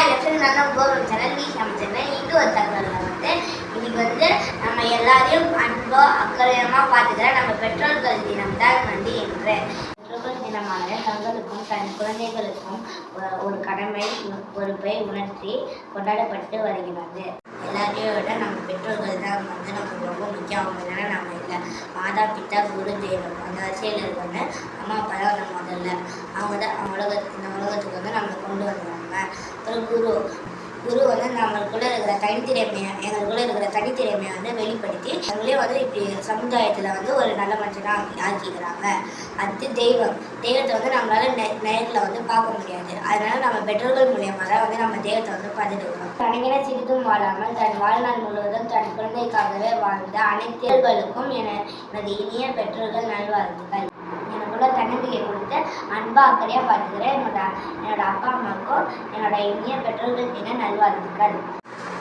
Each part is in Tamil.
ஹாய் லெஃப்ட் நான் கௌரவம் சேனல் நீ சமைச்சிருந்தேன். இது ஒரு தகவலில் இன்னைக்கு நம்ம எல்லாரையும் அன்போ அக்கறையமாக பார்த்துக்கிற நம்ம பெற்றோர்கள் தினம் தான் இன்று பெற்றோர்கள் தினமான தங்களுக்கும் தன் குழந்தைகளுக்கும் ஒரு கடமை பொறுப்பை உணர்த்தி கொண்டாடப்பட்டு வருகிறது. எல்லாரையும் விட நம்ம பெற்றோர்கள் தான் நமக்கு ரொம்ப முக்கியம். அவங்க இல்லைன்னா நம்ம இல்லை. மாதா பிதா குரு தெய்வம் அந்த வரிசையில் இருக்கவங்க அம்மா அப்பா தான் நம்ம முதல்ல. அவங்க தான் இந்த உலகத்துக்கு நம்மளை கொண்டு வருவாங்க. அப்புறம் குரு நம்மளுக்குள்ளே இருக்கிற எங்களுக்குள்ளே இருக்கிற தனித்திறமையை வெளிப்படுத்தி அவங்களே இப்படி சமுதாயத்தில் ஒரு நல்ல மனுஷனாக ஆக்கிக்கிறாங்க. அடுத்து தெய்வத்தை நம்மளால நேரில் பார்க்க முடியாது. அதனால நம்ம பெற்றோர்கள் மூலியமாக தான் நம்ம தெய்வத்தை பார்த்துட்டு கணக்கின சிறிதும் வாழாமல் தன் வாழ்நாள் முழுவதும் தன் குழந்தைக்காகவே வாழ்ந்த அனைத்தர்களுக்கும் எனது இனிய பெற்றோர்கள் நல்வாழ்த்துக்கள். எனக்குள்ள தன்னம்பிக்கை கொடுத்து அன்பா அக்கறையாக பார்த்துக்கிற என்னோட அப்பா அம்மாவுக்கும் என்னோட இனிய பெற்றோர்கள் தின நல்வாழ்த்துக்கள்.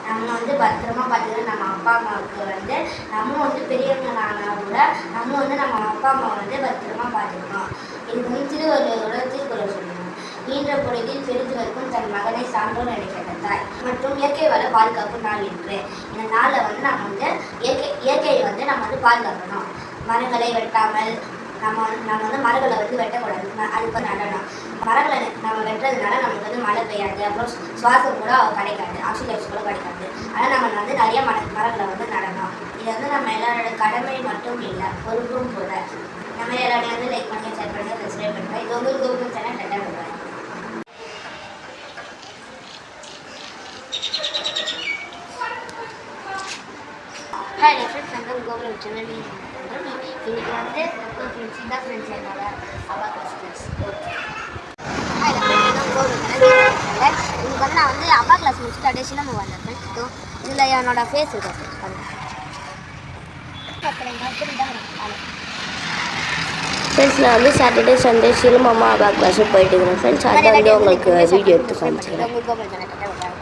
நம்ம பத்திரமா பார்த்துக்கிற நம்ம அப்பா அம்மாவுக்கு நம்ம பெரியவங்களானா கூட நம்ம நம்ம அப்பா அம்மாவை பத்திரமா பார்த்துக்கணும். இதுக்கு திருவள்ளுவரோட திருக்குறள் சொல்லணும். ஈன்ற பொழுதில் பெருத்துவதற்கும் தன் மகனை சான்றோர் நினைக்கிற தாய் மற்றும் இயற்கை வள பாதுகாப்பு நாள் என்று இந்த நாளில் நம்ம இயற்கையை நம்ம பாதுகாக்கணும். மரங்களை வெட்டாமல் நம்ம மரங்களை வெட்டக்கூடாது. அதுக்கு நடனம் மரங்களை நம்ம வெட்டுறதுனால நமக்கு மழை பெய்யாது. அப்புறம் சுவாசம் கூட கிடைக்காது. ஆக்சிஜன் கூட கிடைக்காது. ஆனால் நம்ம நிறைய மரங்களை நடணும். இது நம்ம எல்லாரோட கடமை மட்டும் இல்லை, பொறுப்பும் கூட. நம்ம எல்லாரையும் லைக் பண்ணி ஷேர் பண்ணி சப்ஸ்கிரைப் பண்ணுறேன். இது உங்களுக்கு சேனல் டெட்டா பண்ணுறேன். ஹாய் ஃப்ரெண்ட்ஸ், நாங்கள் கௌரவம் சேனல் இன்னைக்கு இதான் ஃப்ரெண்ட்ஸ் என்னோட அப்பா கிளாஸ். ஹாய் ஃப்ரெண்ட்ஸ், கௌரவம் சேனல் இன்னைக்கு நான் அப்பா கிளாஸ் முடிச்சுட்டு அப்படியே சிலம்பு வந்தேன் ஃப்ரெண்ட்ஸ். இதில் என்னோட ஃபேஸ் இருக்கும் ஃப்ரெண்ட்ஸ். நான் சாட்டர்டே சண்டே சிலம்பம்மா அப்பா கிளாஸும் போயிட்டு இருக்கிறேன் ஃப்ரெண்ட்ஸ். அதை உங்களுக்கு வீடியோ எடுத்து காமிச்சிக்கிறேன்.